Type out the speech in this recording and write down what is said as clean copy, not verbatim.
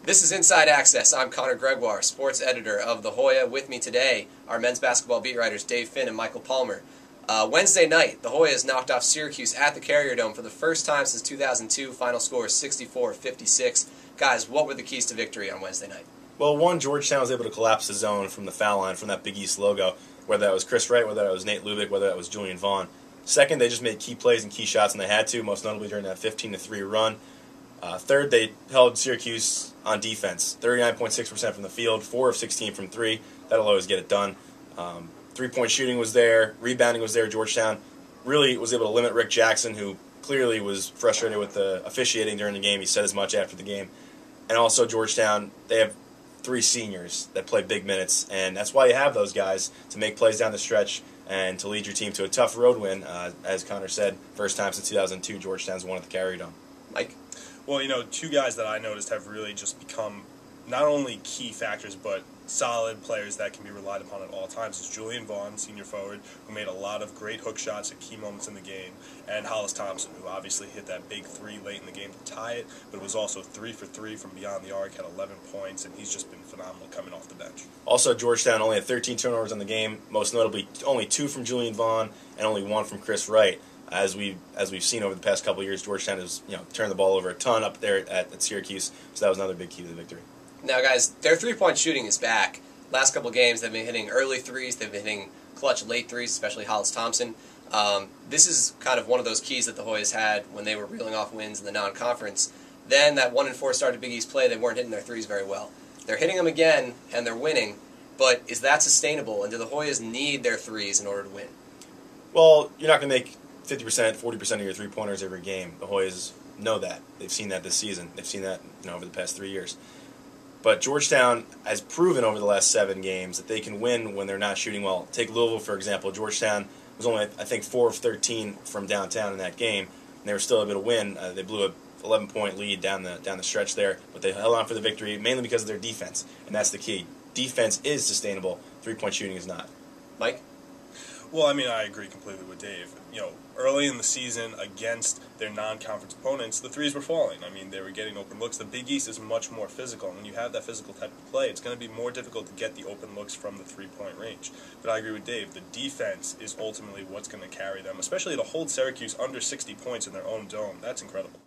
This is Inside Access. I'm Connor Gregoire, sports editor of the Hoya. With me today are men's basketball beat writers Dave Finn and Michael Palmer. Wednesday night, the Hoyas knocked off Syracuse at the Carrier Dome for the first time since 2002. Final score 64-56. Guys, what were the keys to victory on Wednesday night? Well, one, Georgetown was able to collapse the zone from the foul line, from that Big East logo, whether that was Chris Wright, whether that was Nate Lubick, whether that was Julian Vaughn. Second, they just made key plays and key shots when they had to, most notably during that 15-3 run. Third, they held Syracuse on defense, 39.6% from the field, 4 of 16 from three. That'll always get it done. Three-point shooting was there, rebounding was there. Georgetown really was able to limit Rick Jackson, who clearly was frustrated with the officiating during the game. He said as much after the game. And also Georgetown, they have 3 seniors that play big minutes, and that's why you have those guys to make plays down the stretch and to lead your team to a tough road win. As Connor said, first time since 2002, Georgetown's won at the Carrier Dome. Mike? Well, two guys that I noticed have really just become not only key factors, but solid players that can be relied upon at all times. Is Julian Vaughn, senior forward, who made a lot of great hook shots at key moments in the game, and Hollis Thompson, who obviously hit that big 3 late in the game to tie it, but was also 3 for 3 from beyond the arc, had 11 points, and he's just been phenomenal coming off the bench. Also, Georgetown only had 13 turnovers in the game, most notably only 2 from Julian Vaughn and only 1 from Chris Wright. As we've seen over the past couple of years, Georgetown has turned the ball over a ton up there at Syracuse, so that was another big key to the victory. Now, guys, their three-point shooting is back. Last couple of games, they've been hitting early threes. They've been hitting clutch late threes, especially Hollis Thompson. This is kind of one of those keys that the Hoyas had when they were reeling off wins in the non-conference. Then that 1-4 start to Big East play, they weren't hitting their threes very well. They're hitting them again, and they're winning. But is that sustainable? And do the Hoyas need their threes in order to win? Well, you're not going to make 50%, 40% of your three-pointers every game. The Hoyas know that. They've seen that this season. They've seen that over the past 3 years. But Georgetown has proven over the last 7 games that they can win when they're not shooting well. Take Louisville, for example. Georgetown was only, I think, 4 of 13 from downtown in that game, and they were still able to win. They blew a 11-point lead down the stretch there, but they held on for the victory mainly because of their defense, and that's the key. Defense is sustainable. Three-point shooting is not. Mike? Well, I agree completely with Dave. Early in the season against their non-conference opponents, the threes were falling. They were getting open looks. The Big East is much more physical. And when you have that physical type of play, it's going to be more difficult to get the open looks from the three-point range. But I agree with Dave. The defense is ultimately what's going to carry them, especially to hold Syracuse under 60 points in their own dome. That's incredible.